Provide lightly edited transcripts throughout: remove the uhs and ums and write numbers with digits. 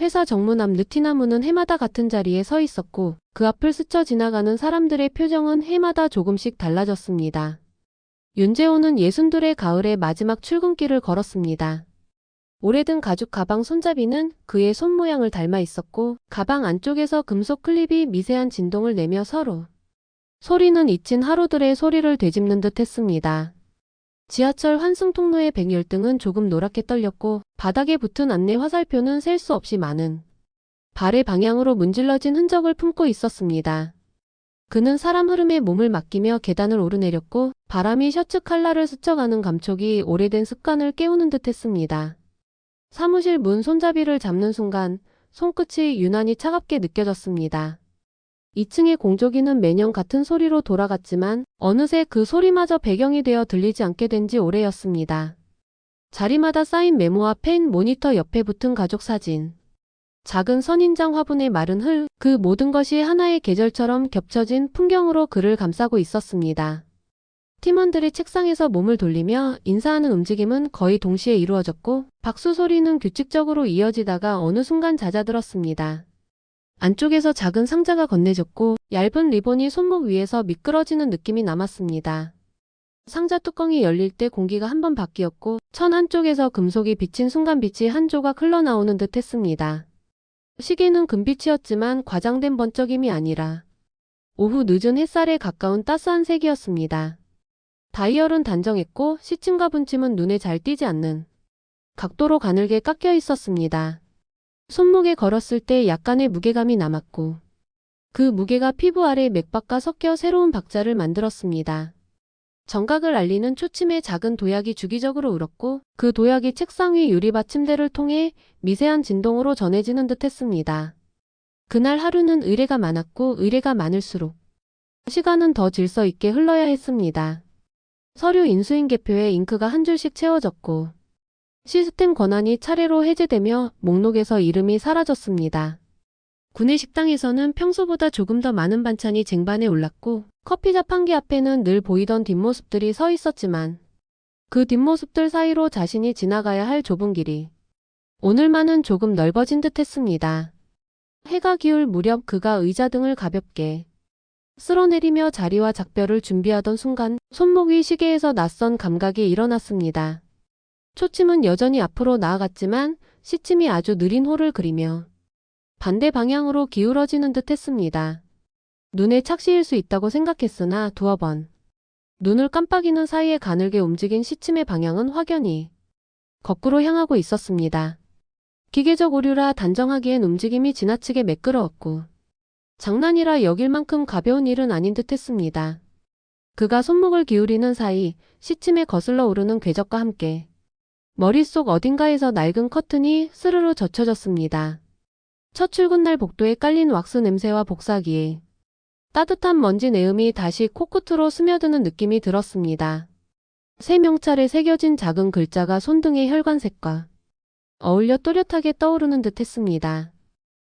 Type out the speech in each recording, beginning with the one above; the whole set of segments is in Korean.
회사 정문 앞 느티나무는 해마다 같은 자리에 서 있었고 그 앞을 스쳐 지나가는 사람들의 표정은 해마다 조금씩 달라졌습니다. 윤재호는 62의 가을의 마지막 출근길을 걸었습니다. 오래된 가죽 가방 손잡이는 그의 손 모양을 닮아 있었고 가방 안쪽에서 금속 클립이 미세한 진동을 내며 소리는 잊힌 하루들의 소리를 되짚는 듯 했습니다. 지하철 환승통로의 백열등은 조금 노랗게 떨렸고 바닥에 붙은 안내 화살표는 셀 수 없이 많은 발의 방향으로 문질러진 흔적을 품고 있었습니다. 그는 사람 흐름에 몸을 맡기며 계단을 오르내렸고 바람이 셔츠 칼라를 스쳐가는 감촉이 오래된 습관을 깨우는 듯 했습니다. 사무실 문 손잡이를 잡는 순간 손끝이 유난히 차갑게 느껴졌습니다. 2층의 공조기는 매년 같은 소리로 돌아갔지만 어느새 그 소리마저 배경이 되어 들리지 않게 된 지 오래였습니다. 자리마다 쌓인 메모와 펜, 모니터 옆에 붙은 가족 사진, 작은 선인장 화분의 마른 흙, 그 모든 것이 하나의 계절처럼 겹쳐진 풍경으로 그를 감싸고 있었습니다. 팀원들이 책상에서 몸을 돌리며 인사하는 움직임은 거의 동시에 이루어졌고 박수 소리는 규칙적으로 이어지다가 어느 순간 잦아들었습니다. 안쪽에서 작은 상자가 건네졌고 얇은 리본이 손목 위에서 미끄러지는 느낌이 남았습니다. 상자 뚜껑이 열릴 때 공기가 한번 바뀌었고 천 한쪽에서 금속이 비친 순간 빛이 한 조각 흘러나오는 듯 했습니다. 시계는 금빛이었지만 과장된 번쩍임이 아니라 오후 늦은 햇살에 가까운 따스한 색이었습니다. 다이얼은 단정했고 시침과 분침은 눈에 잘 띄지 않는 각도로 가늘게 깎여 있었습니다. 손목에 걸었을 때 약간의 무게감이 남았고 그 무게가 피부 아래 맥박과 섞여 새로운 박자를 만들었습니다. 정각을 알리는 초침의 작은 도약이 주기적으로 울었고 그 도약이 책상 위 유리받 침대를 통해 미세한 진동으로 전해지는 듯 했습니다. 그날 하루는 의뢰가 많았고 의뢰가 많을수록 시간은 더 질서 있게 흘러야 했습니다. 서류 인수인계표에 잉크가 한 줄씩 채워졌고 시스템 권한이 차례로 해제되며 목록에서 이름이 사라졌습니다. 구내식당에서는 평소보다 조금 더 많은 반찬이 쟁반에 올랐고 커피 자판기 앞에는 늘 보이던 뒷모습들이 서 있었지만 그 뒷모습들 사이로 자신이 지나가야 할 좁은 길이 오늘만은 조금 넓어진 듯 했습니다. 해가 기울 무렵 그가 의자 등을 가볍게 쓸어내리며 자리와 작별을 준비하던 순간 손목 위 시계에서 낯선 감각이 일어났습니다. 초침은 여전히 앞으로 나아갔지만 시침이 아주 느린 호를 그리며 반대 방향으로 기울어지는 듯 했습니다. 눈에 착시일 수 있다고 생각했으나 두어 번 눈을 깜빡이는 사이에 가늘게 움직인 시침의 방향은 확연히 거꾸로 향하고 있었습니다. 기계적 오류라 단정하기엔 움직임이 지나치게 매끄러웠고 장난이라 여길 만큼 가벼운 일은 아닌 듯 했습니다. 그가 손목을 기울이는 사이 시침에 거슬러 오르는 궤적과 함께 머릿속 어딘가에서 낡은 커튼이 스르르 젖혀졌습니다. 첫 출근날 복도에 깔린 왁스 냄새와 복사기에 따뜻한 먼지 내음이 다시 코끝으로 스며드는 느낌이 들었습니다. 새 명찰에 새겨진 작은 글자가 손등의 혈관색과 어울려 또렷하게 떠오르는 듯 했습니다.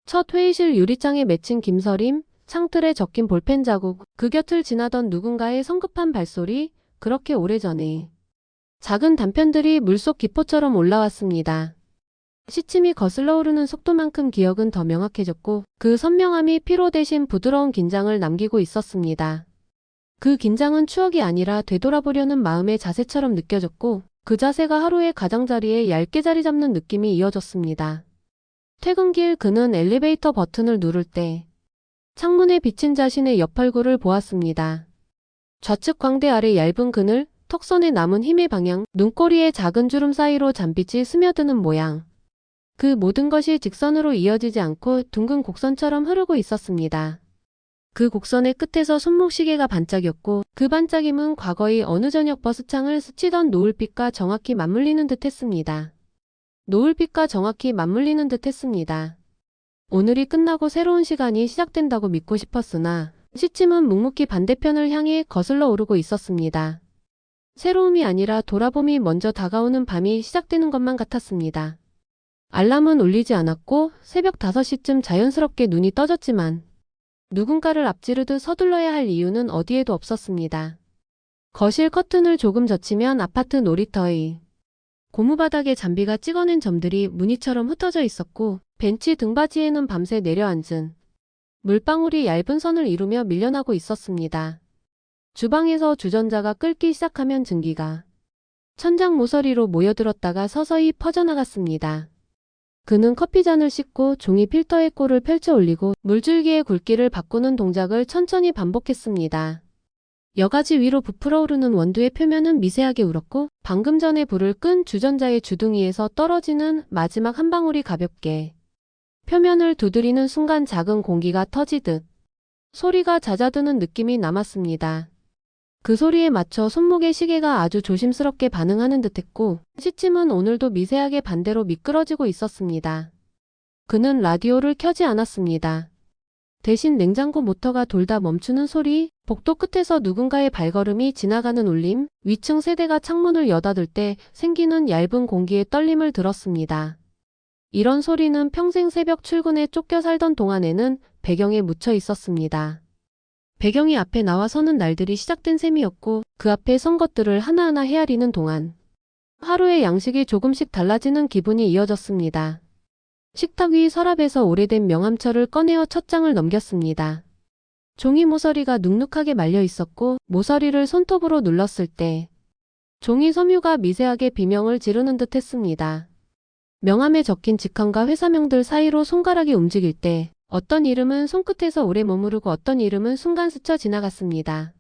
첫 회의실 유리창에 맺힌 김서림, 창틀에 적힌 볼펜 자국, 그 곁을 지나던 누군가의 성급한 발소리, 그렇게 오래전에 작은 단편들이 물속 기포처럼 올라왔습니다. 시침이 거슬러 오르는 속도만큼 기억은 더 명확해졌고 그 선명함이 피로 대신 부드러운 긴장을 남기고 있었습니다. 그 긴장은 추억이 아니라 되돌아보려는 마음의 자세처럼 느껴졌고 그 자세가 하루의 가장자리에 얇게 자리 잡는 느낌이 이어졌습니다. 퇴근길 그는 엘리베이터 버튼을 누를 때 창문에 비친 자신의 옆얼굴을 보았습니다. 좌측 광대 아래 얇은 그늘, 턱선에 남은 힘의 방향, 눈꼬리의 작은 주름 사이로 잔빛이 스며드는 모양. 그 모든 것이 직선으로 이어지지 않고 둥근 곡선처럼 흐르고 있었습니다. 그 곡선의 끝에서 손목시계가 반짝였고 그 반짝임은 과거의 어느 저녁 버스창을 스치던 노을빛과 정확히 맞물리는 듯 했습니다. 노을빛과 정확히 맞물리는 듯 했습니다. 오늘이 끝나고 새로운 시간이 시작된다고 믿고 싶었으나 시침은 묵묵히 반대편을 향해 거슬러 오르고 있었습니다. 새로움이 아니라 돌아봄이 먼저 다가오는 밤이 시작되는 것만 같았습니다. 알람은 울리지 않았고 새벽 5시쯤 자연스럽게 눈이 떠졌지만 누군가를 앞지르듯 서둘러야 할 이유는 어디에도 없었습니다. 거실 커튼을 조금 젖히면 아파트 놀이터의 고무바닥에 잠비가 찍어낸 점들이 무늬처럼 흩어져 있었고 벤치 등받이에는 밤새 내려앉은 물방울이 얇은 선을 이루며 밀려나고 있었습니다. 주방에서 주전자가 끓기 시작하면 증기가 천장 모서리로 모여들었다가 서서히 퍼져나갔습니다. 그는 커피잔을 씻고 종이 필터에 꼴을 펼쳐 올리고 물줄기의 굵기를 바꾸는 동작을 천천히 반복했습니다. 여가지 위로 부풀어 오르는 원두의 표면은 미세하게 울었고 방금 전에 불을 끈 주전자의 주둥이에서 떨어지는 마지막 한 방울이 가볍게 표면을 두드리는 순간 작은 공기가 터지듯 소리가 잦아드는 느낌이 남았습니다. 그 소리에 맞춰 손목의 시계가 아주 조심스럽게 반응하는 듯했고 시침은 오늘도 미세하게 반대로 미끄러지고 있었습니다. 그는 라디오를 켜지 않았습니다. 대신 냉장고 모터가 돌다 멈추는 소리, 복도 끝에서 누군가의 발걸음이 지나가는 울림, 위층 세대가 창문을 여닫을 때 생기는 얇은 공기의 떨림을 들었습니다. 이런 소리는 평생 새벽 출근에 쫓겨 살던 동안에는 배경에 묻혀 있었습니다. 배경이 앞에 나와 서는 날들이 시작된 셈이었고 그 앞에 선 것들을 하나하나 헤아리는 동안 하루의 양식이 조금씩 달라지는 기분이 이어졌습니다. 식탁 위 서랍에서 오래된 명함철을 꺼내어 첫 장을 넘겼습니다. 종이 모서리가 눅눅하게 말려 있었고 모서리를 손톱으로 눌렀을 때 종이 섬유가 미세하게 비명을 지르는 듯 했습니다. 명함에 적힌 직함과 회사명들 사이로 손가락이 움직일 때 어떤 이름은 손끝에서 오래 머무르고 어떤 이름은 순간 스쳐 지나갔습니다.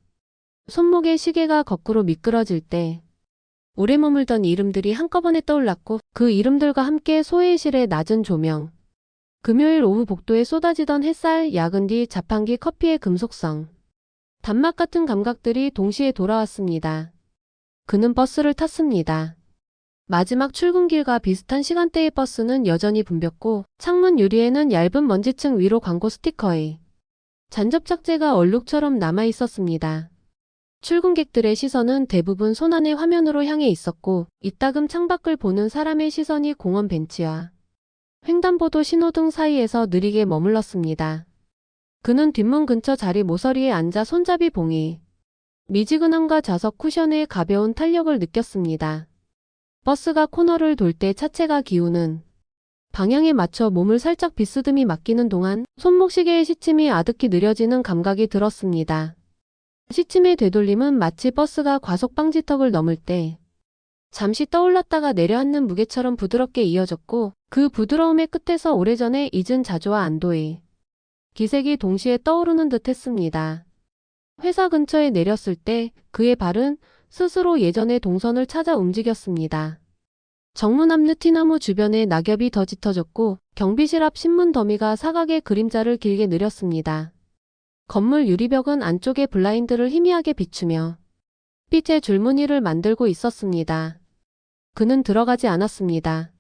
손목의 시계가 거꾸로 미끄러질 때 오래 머물던 이름들이 한꺼번에 떠올랐고 그 이름들과 함께 소회의실의 낮은 조명, 금요일 오후 복도에 쏟아지던 햇살, 야근 뒤 자판기 커피의 금속성, 단맛 같은 감각들이 동시에 돌아왔습니다. 그는 버스를 탔습니다. 마지막 출근길과 비슷한 시간대의 버스는 여전히 붐볐고 창문 유리에는 얇은 먼지층 위로 광고 스티커의 잔접착제가 얼룩처럼 남아 있었습니다. 출근객들의 시선은 대부분 손안의 화면으로 향해 있었고 이따금 창밖을 보는 사람의 시선이 공원 벤치와 횡단보도 신호등 사이에서 느리게 머물렀습니다. 그는 뒷문 근처 자리 모서리에 앉아 손잡이 봉이, 미지근함과 좌석 쿠션의 가벼운 탄력을 느꼈습니다. 버스가 코너를 돌 때 차체가 기우는 방향에 맞춰 몸을 살짝 비스듬히 맡기는 동안 손목시계의 시침이 아득히 느려지는 감각이 들었습니다. 시침의 되돌림은 마치 버스가 과속 방지턱을 넘을 때 잠시 떠올랐다가 내려앉는 무게처럼 부드럽게 이어졌고 그 부드러움의 끝에서 오래전에 잊은 자조와 안도의 기색이 동시에 떠오르는 듯 했습니다. 회사 근처에 내렸을 때 그의 발은 스스로 예전의 동선을 찾아 움직였습니다. 정문 앞 느티나무 주변에 낙엽이 더 짙어졌고 경비실 앞 신문 더미가 사각의 그림자를 길게 느렸습니다. 건물 유리벽은 안쪽의 블라인드를 희미하게 비추며 빛의 줄무늬를 만들고 있었습니다. 그는 들어가지 않았습니다.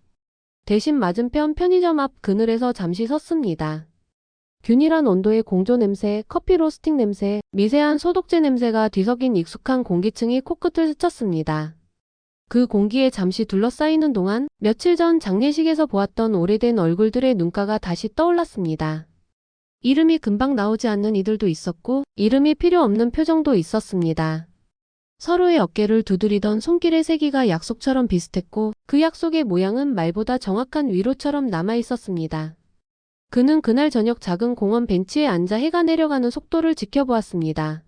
대신 맞은편 편의점 앞 그늘에서 잠시 섰습니다. 균일한 온도의 공조 냄새, 커피 로스팅 냄새, 미세한 소독제 냄새가 뒤섞인 익숙한 공기층이 코끝을 스쳤습니다. 그 공기에 잠시 둘러싸이는 동안 며칠 전 장례식에서 보았던 오래된 얼굴들의 눈가가 다시 떠올랐습니다. 이름이 금방 나오지 않는 이들도 있었고 이름이 필요 없는 표정도 있었습니다. 서로의 어깨를 두드리던 손길의 세기가 약속처럼 비슷했고 그 약속의 모양은 말보다 정확한 위로처럼 남아 있었습니다. 그는 그날 저녁 작은 공원 벤치에 앉아 해가 내려가는 속도를 지켜보았습니다.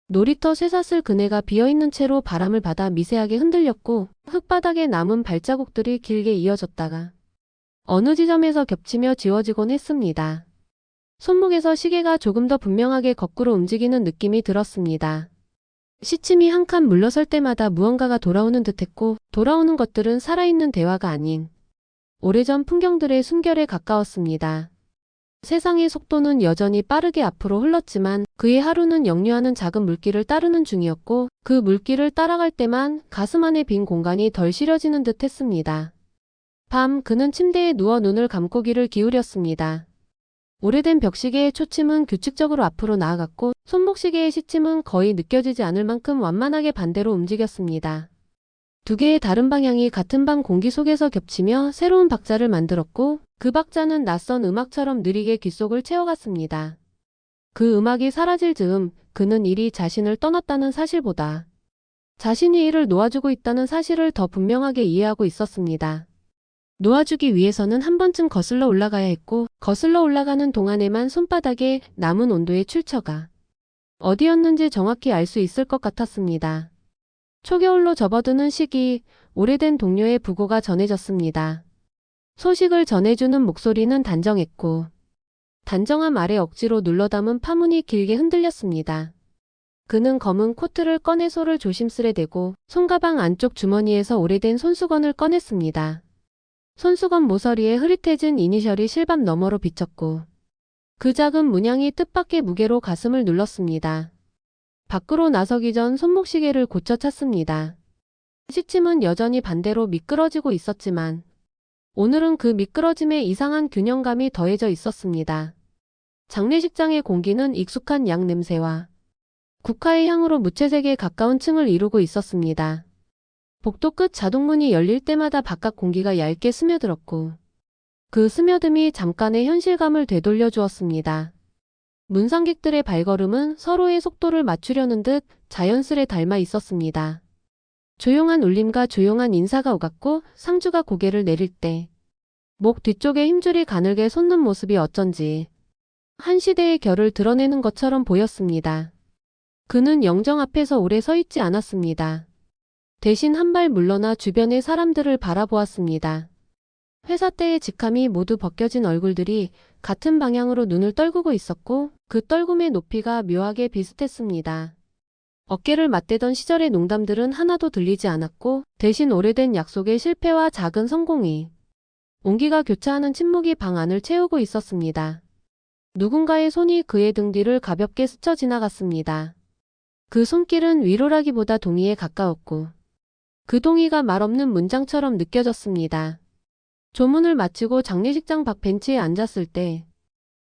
놀이터 쇠사슬 그네가 비어있는 채로 바람을 받아 미세하게 흔들렸고 흙바닥에 남은 발자국들이 길게 이어졌다가 어느 지점에서 겹치며 지워지곤 했습니다. 손목에서 시계가 조금 더 분명하게 거꾸로 움직이는 느낌이 들었습니다. 시침이 한 칸 물러설 때마다 무언가가 돌아오는 듯했고 돌아오는 것들은 살아있는 대화가 아닌 오래전 풍경들의 숨결에 가까웠습니다. 세상의 속도는 여전히 빠르게 앞으로 흘렀지만 그의 하루는 역류하는 작은 물길을 따르는 중이었고 그 물길을 따라갈 때만 가슴 안의 빈 공간이 덜 시려지는 듯 했습니다. 밤 그는 침대에 누워 눈을 감고 귀를 기울였습니다. 오래된 벽시계의 초침은 규칙적으로 앞으로 나아갔고 손목시계의 시침은 거의 느껴지지 않을 만큼 완만하게 반대로 움직였습니다. 두 개의 다른 방향이 같은 방 공기 속에서 겹치며 새로운 박자를 만들었고 그 박자는 낯선 음악처럼 느리게 귓속을 채워갔습니다. 그 음악이 사라질 즈음 그는 이리 자신을 떠났다는 사실보다 자신이 이를 놓아주고 있다는 사실을 더 분명하게 이해하고 있었습니다. 놓아주기 위해서는 한 번쯤 거슬러 올라가야 했고 거슬러 올라가는 동안에만 손바닥에 남은 온도의 출처가 어디였는지 정확히 알 수 있을 것 같았습니다. 초겨울로 접어드는 시기, 오래된 동료의 부고가 전해졌습니다. 소식을 전해주는 목소리는 단정했고 단정함 아래 억지로 눌러담은 파문이 길게 흔들렸습니다. 그는 검은 코트를 꺼내 소를 조심스레 대고 손가방 안쪽 주머니에서 오래된 손수건을 꺼냈습니다. 손수건 모서리에 흐릿해진 이니셜이 실밥 너머로 비쳤고 그 작은 문양이 뜻밖의 무게로 가슴을 눌렀습니다. 밖으로 나서기 전 손목시계를 고쳐 찼습니다. 시침은 여전히 반대로 미끄러지고 있었지만 오늘은 그 미끄러짐에 이상한 균형감이 더해져 있었습니다. 장례식장의 공기는 익숙한 양 냄새와 국화의 향으로 무채색에 가까운 층을 이루고 있었습니다. 복도 끝 자동문이 열릴 때마다 바깥 공기가 얇게 스며들었고 그 스며듦이 잠깐의 현실감을 되돌려 주었습니다. 문상객들의 발걸음은 서로의 속도를 맞추려는 듯 자연스레 닮아 있었습니다. 조용한 울림과 조용한 인사가 오갔고 상주가 고개를 내릴 때 목 뒤쪽에 힘줄이 가늘게 솟는 모습이 어쩐지 한 시대의 결을 드러내는 것처럼 보였습니다. 그는 영정 앞에서 오래 서 있지 않았습니다. 대신 한 발 물러나 주변의 사람들을 바라보았습니다. 회사 때의 직함이 모두 벗겨진 얼굴들이 같은 방향으로 눈을 떨구고 있었고 그 떨굼의 높이가 묘하게 비슷했습니다. 어깨를 맞대던 시절의 농담들은 하나도 들리지 않았고 대신 오래된 약속의 실패와 작은 성공이 온기가 교차하는 침묵이 방 안을 채우고 있었습니다. 누군가의 손이 그의 등 뒤를 가볍게 스쳐 지나갔습니다. 그 손길은 위로라기보다 동의에 가까웠고 그 동의가 말없는 문장처럼 느껴졌습니다. 조문을 마치고 장례식장 밖 벤치에 앉았을 때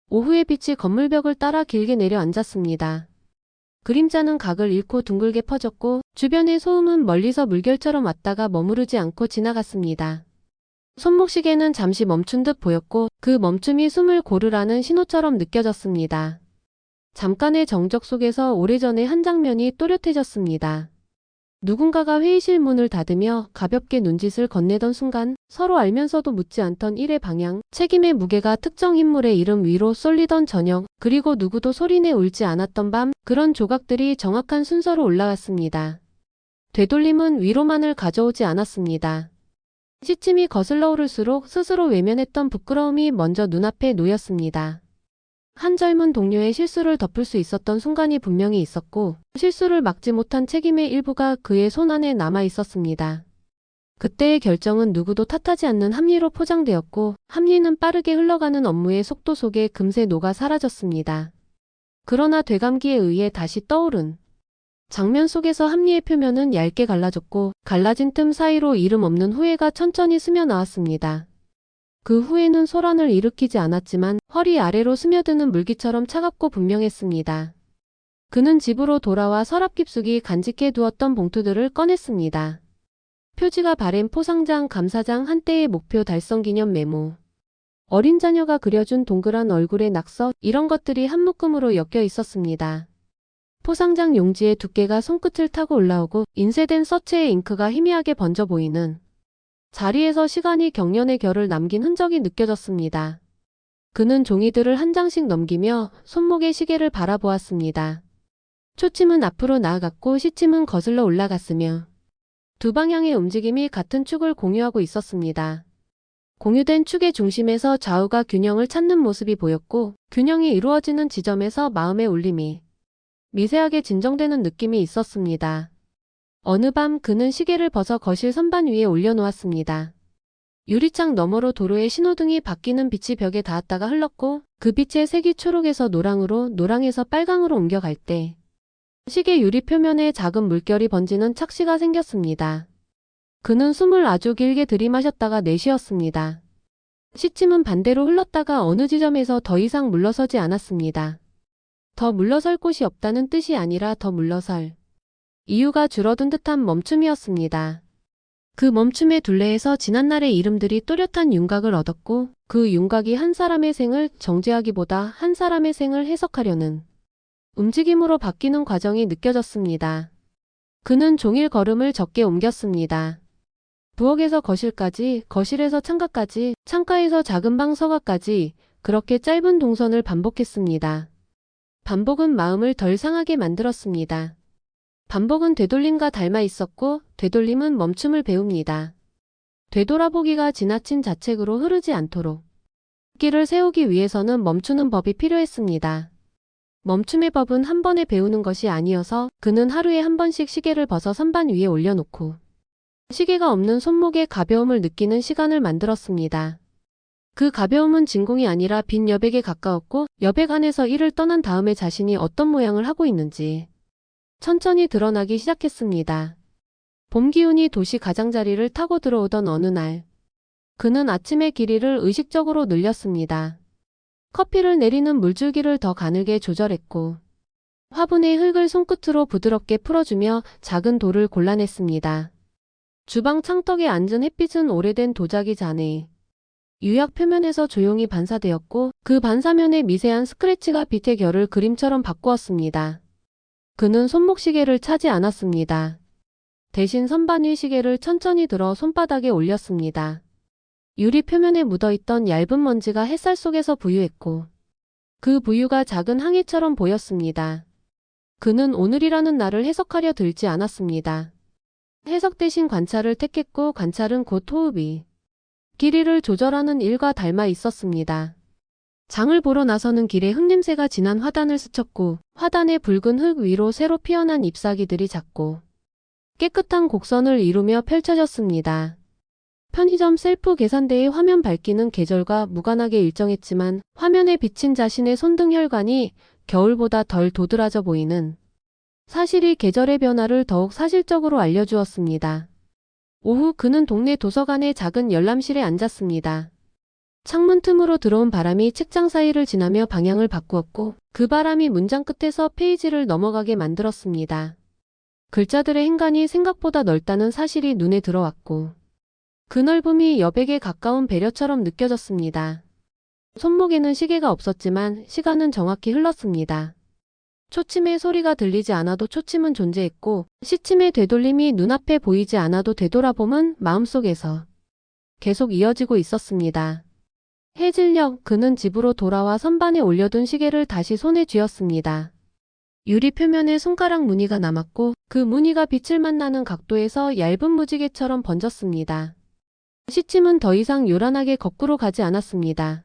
오후의 빛이 건물벽을 따라 길게 내려앉았습니다. 그림자는 각을 잃고 둥글게 퍼졌고 주변의 소음은 멀리서 물결처럼 왔다가 머무르지 않고 지나갔습니다. 손목시계는 잠시 멈춘 듯 보였고 그 멈춤이 숨을 고르라는 신호처럼 느껴졌습니다. 잠깐의 정적 속에서 오래전의 한 장면이 또렷해졌습니다. 누군가가 회의실 문을 닫으며 가볍게 눈짓을 건네던 순간 서로 알면서도 묻지 않던 일의 방향, 책임의 무게가 특정 인물의 이름 위로 쏠리던 저녁, 그리고 누구도 소리내 울지 않았던 밤, 그런 조각들이 정확한 순서로 올라왔습니다. 되돌림은 위로만을 가져오지 않았습니다. 시침이 거슬러 오를수록 스스로 외면했던 부끄러움이 먼저 눈앞에 놓였습니다. 한 젊은 동료의 실수를 덮을 수 있었던 순간이 분명히 있었고 실수를 막지 못한 책임의 일부가 그의 손안에 남아 있었습니다. 그때의 결정은 누구도 탓하지 않는 합리로 포장되었고 합리는 빠르게 흘러가는 업무의 속도 속에 금세 녹아 사라졌습니다. 그러나 되감기에 의해 다시 떠오른 장면 속에서 합리의 표면은 얇게 갈라졌고 갈라진 틈 사이로 이름 없는 후회가 천천히 스며나왔습니다. 그 후회는 소란을 일으키지 않았지만 허리 아래로 스며드는 물기처럼 차갑고 분명했습니다. 그는 집으로 돌아와 서랍 깊숙이 간직해 두었던 봉투들을 꺼냈습니다. 표지가 바랜 포상장, 감사장, 한때의 목표 달성 기념 메모, 어린 자녀가 그려준 동그란 얼굴의 낙서, 이런 것들이 한 묶음으로 엮여 있었습니다. 포상장 용지의 두께가 손끝을 타고 올라오고 인쇄된 서체의 잉크가 희미하게 번져 보이는 자리에서 시간이 경련의 결을 남긴 흔적이 느껴졌습니다. 그는 종이들을 한 장씩 넘기며 손목의 시계를 바라보았습니다. 초침은 앞으로 나아갔고 시침은 거슬러 올라갔으며 두 방향의 움직임이 같은 축을 공유하고 있었습니다. 공유된 축의 중심에서 좌우가 균형을 찾는 모습이 보였고 균형이 이루어지는 지점에서 마음의 울림이 미세하게 진정되는 느낌이 있었습니다. 어느 밤 그는 시계를 벗어 거실 선반 위에 올려놓았습니다. 유리창 너머로 도로의 신호등이 바뀌는 빛이 벽에 닿았다가 흘렀고 그 빛의 색이 초록에서 노랑으로 노랑에서 빨강으로 옮겨갈 때 시계 유리 표면에 작은 물결이 번지는 착시가 생겼습니다. 그는 숨을 아주 길게 들이마셨다가 내쉬었습니다. 시침은 반대로 흘렀다가 어느 지점에서 더 이상 물러서지 않았습니다. 더 물러설 곳이 없다는 뜻이 아니라 더 물러설 이유가 줄어든 듯한 멈춤이었습니다. 그 멈춤의 둘레에서 지난날의 이름들이 또렷한 윤곽을 얻었고 그 윤곽이 한 사람의 생을 정죄하기보다 한 사람의 생을 해석하려는 움직임으로 바뀌는 과정이 느껴졌습니다. 그는 종일 걸음을 적게 옮겼습니다. 부엌에서 거실까지, 거실에서 창가까지, 창가에서 작은 방 서가까지 그렇게 짧은 동선을 반복했습니다. 반복은 마음을 덜 상하게 만들었습니다. 반복은 되돌림과 닮아 있었고 되돌림은 멈춤을 배웁니다. 되돌아보기가 지나친 자책으로 흐르지 않도록 길을 세우기 위해서는 멈추는 법이 필요했습니다. 멈춤의 법은 한 번에 배우는 것이 아니어서 그는 하루에 한 번씩 시계를 벗어 선반 위에 올려놓고 시계가 없는 손목의 가벼움을 느끼는 시간을 만들었습니다. 그 가벼움은 진공이 아니라 빈 여백에 가까웠고 여백 안에서 이를 떠난 다음에 자신이 어떤 모양을 하고 있는지 천천히 드러나기 시작했습니다. 봄 기운이 도시 가장자리를 타고 들어오던 어느 날 그는 아침의 길이를 의식적으로 늘렸습니다. 커피를 내리는 물줄기를 더 가늘게 조절했고 화분의 흙을 손끝으로 부드럽게 풀어주며 작은 돌을 골라냈습니다. 주방 창턱에 앉은 햇빛은 오래된 도자기 잔에 유약 표면에서 조용히 반사되었고 그 반사면의 미세한 스크래치가 빛의 결을 그림처럼 바꾸었습니다. 그는 손목시계를 차지 않았습니다. 대신 선반 위 시계를 천천히 들어 손바닥에 올렸습니다. 유리 표면에 묻어있던 얇은 먼지가 햇살 속에서 부유했고 그 부유가 작은 항해처럼 보였습니다. 그는 오늘이라는 날을 해석하려 들지 않았습니다. 해석 대신 관찰을 택했고 관찰은 곧 호흡이 길이를 조절하는 일과 닮아 있었습니다. 장을 보러 나서는 길에 흙냄새가 진한 화단을 스쳤고 화단의 붉은 흙 위로 새로 피어난 잎사귀들이 작고 깨끗한 곡선을 이루며 펼쳐졌습니다. 편의점 셀프 계산대의 화면 밝기는 계절과 무관하게 일정했지만 화면에 비친 자신의 손등 혈관이 겨울보다 덜 도드라져 보이는 사실이 계절의 변화를 더욱 사실적으로 알려주었습니다. 오후 그는 동네 도서관의 작은 열람실에 앉았습니다. 창문 틈으로 들어온 바람이 책장 사이를 지나며 방향을 바꾸었고 그 바람이 문장 끝에서 페이지를 넘어가게 만들었습니다. 글자들의 행간이 생각보다 넓다는 사실이 눈에 들어왔고 그 넓음이 여백에 가까운 배려처럼 느껴졌습니다. 손목에는 시계가 없었지만 시간은 정확히 흘렀습니다. 초침의 소리가 들리지 않아도 초침은 존재했고 시침의 되돌림이 눈앞에 보이지 않아도 되돌아봄은 마음속에서 계속 이어지고 있었습니다. 해질녘 그는 집으로 돌아와 선반에 올려둔 시계를 다시 손에 쥐었습니다. 유리 표면에 손가락 무늬가 남았고 그 무늬가 빛을 만나는 각도에서 얇은 무지개처럼 번졌습니다. 시침은 더 이상 요란하게 거꾸로 가지 않았습니다.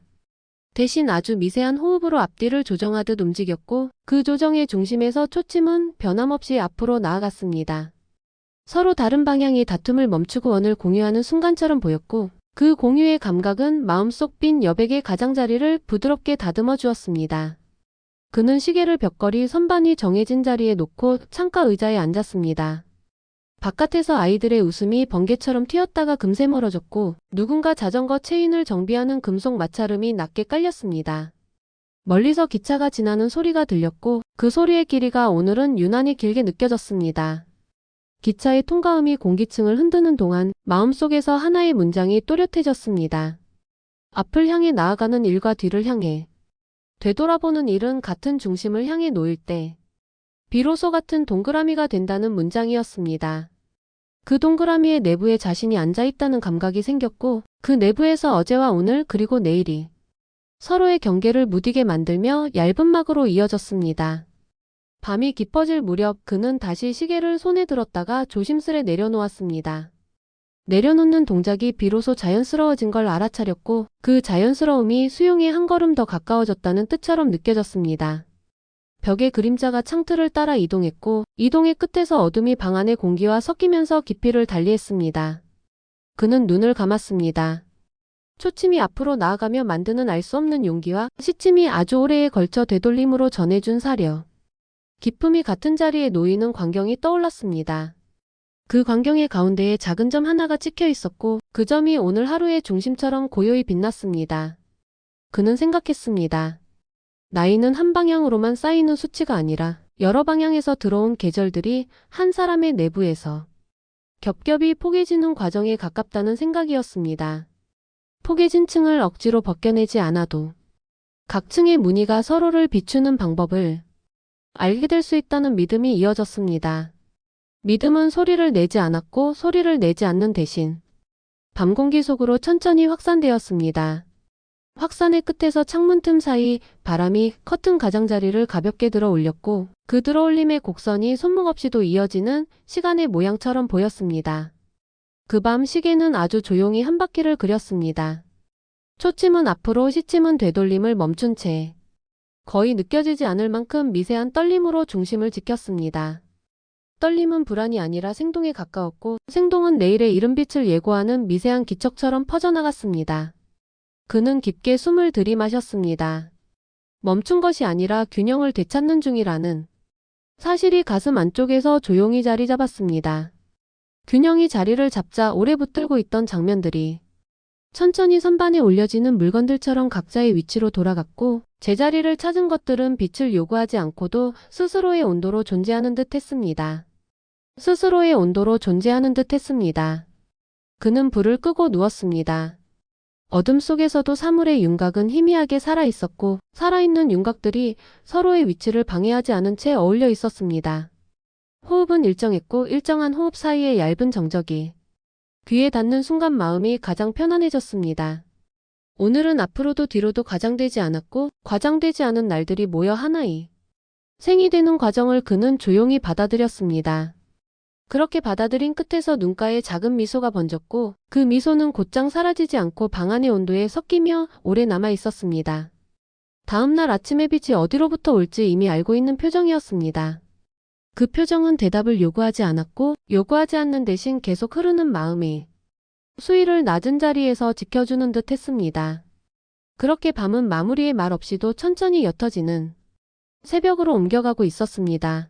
대신 아주 미세한 호흡으로 앞뒤를 조정하듯 움직였고 그 조정의 중심에서 초침은 변함없이 앞으로 나아갔습니다. 서로 다른 방향의 다툼을 멈추고 원을 공유하는 순간처럼 보였고 그 공유의 감각은 마음속 빈 여백의 가장자리를 부드럽게 다듬어 주었습니다. 그는 시계를 벽걸이 선반이 정해진 자리에 놓고 창가 의자에 앉았습니다. 바깥에서 아이들의 웃음이 번개처럼 튀었다가 금세 멀어졌고 누군가 자전거 체인을 정비하는 금속 마찰음이 낮게 깔렸습니다. 멀리서 기차가 지나는 소리가 들렸고 그 소리의 길이가 오늘은 유난히 길게 느껴졌습니다. 기차의 통과음이 공기층을 흔드는 동안 마음속에서 하나의 문장이 또렷해졌습니다. 앞을 향해 나아가는 일과 뒤를 향해 되돌아보는 일은 같은 중심을 향해 놓일 때 비로소 같은 동그라미가 된다는 문장이었습니다. 그 동그라미의 내부에 자신이 앉아있다는 감각이 생겼고 그 내부에서 어제와 오늘 그리고 내일이 서로의 경계를 무디게 만들며 얇은 막으로 이어졌습니다. 밤이 깊어질 무렵 그는 다시 시계를 손에 들었다가 조심스레 내려놓았습니다. 내려놓는 동작이 비로소 자연스러워진 걸 알아차렸고 그 자연스러움이 수용에 한 걸음 더 가까워졌다는 뜻처럼 느껴졌습니다. 벽의 그림자가 창틀을 따라 이동했고 이동의 끝에서 어둠이 방 안의 공기와 섞이면서 깊이를 달리했습니다. 그는 눈을 감았습니다. 초침이 앞으로 나아가며 만드는 알 수 없는 용기와 시침이 아주 오래에 걸쳐 되돌림으로 전해준 사려. 기품이 같은 자리에 놓이는 광경이 떠올랐습니다. 그 광경의 가운데에 작은 점 하나가 찍혀 있었고 그 점이 오늘 하루의 중심처럼 고요히 빛났습니다. 그는 생각했습니다. 나이는 한 방향으로만 쌓이는 수치가 아니라 여러 방향에서 들어온 계절들이 한 사람의 내부에서 겹겹이 포개지는 과정에 가깝다는 생각이었습니다. 포개진 층을 억지로 벗겨내지 않아도 각 층의 무늬가 서로를 비추는 방법을 알게 될 수 있다는 믿음이 이어졌습니다. 믿음은 소리를 내지 않았고 소리를 내지 않는 대신 밤 공기 속으로 천천히 확산되었습니다. 확산의 끝에서 창문 틈 사이 바람이 커튼 가장자리를 가볍게 들어 올렸고 그 들어 올림의 곡선이 손목 없이도 이어지는 시간의 모양처럼 보였습니다. 그 밤 시계는 아주 조용히 한 바퀴를 그렸습니다. 초침은 앞으로 시침은 되돌림을 멈춘 채 거의 느껴지지 않을 만큼 미세한 떨림으로 중심을 지켰습니다. 떨림은 불안이 아니라 생동에 가까웠고 생동은 내일의 이른 빛을 예고하는 미세한 기척처럼 퍼져나갔습니다. 그는 깊게 숨을 들이마셨습니다. 멈춘 것이 아니라 균형을 되찾는 중이라는 사실이 가슴 안쪽에서 조용히 자리 잡았습니다. 균형이 자리를 잡자 오래 붙들고 있던 장면들이 천천히 선반에 올려지는 물건들처럼 각자의 위치로 돌아갔고 제자리를 찾은 것들은 빛을 요구하지 않고도 스스로의 온도로 존재하는 듯 했습니다. 스스로의 온도로 존재하는 듯 했습니다. 그는 불을 끄고 누웠습니다. 어둠 속에서도 사물의 윤곽은 희미하게 살아있었고 살아있는 윤곽들이 서로의 위치를 방해하지 않은 채 어울려 있었습니다. 호흡은 일정했고 일정한 호흡 사이의 얇은 정적이 귀에 닿는 순간 마음이 가장 편안해졌습니다. 오늘은 앞으로도 뒤로도 과장되지 않았고 과장되지 않은 날들이 모여 하나의 생이 되는 과정을 그는 조용히 받아들였습니다. 그렇게 받아들인 끝에서 눈가에 작은 미소가 번졌고 그 미소는 곧장 사라지지 않고 방 안의 온도에 섞이며 오래 남아 있었습니다. 다음 날 아침의 빛이 어디로부터 올지 이미 알고 있는 표정이었습니다. 그 표정은 대답을 요구하지 않았고 요구하지 않는 대신 계속 흐르는 마음이 수위를 낮은 자리에서 지켜주는 듯 했습니다. 그렇게 밤은 마무리의 말 없이도 천천히 옅어지는 새벽으로 옮겨가고 있었습니다.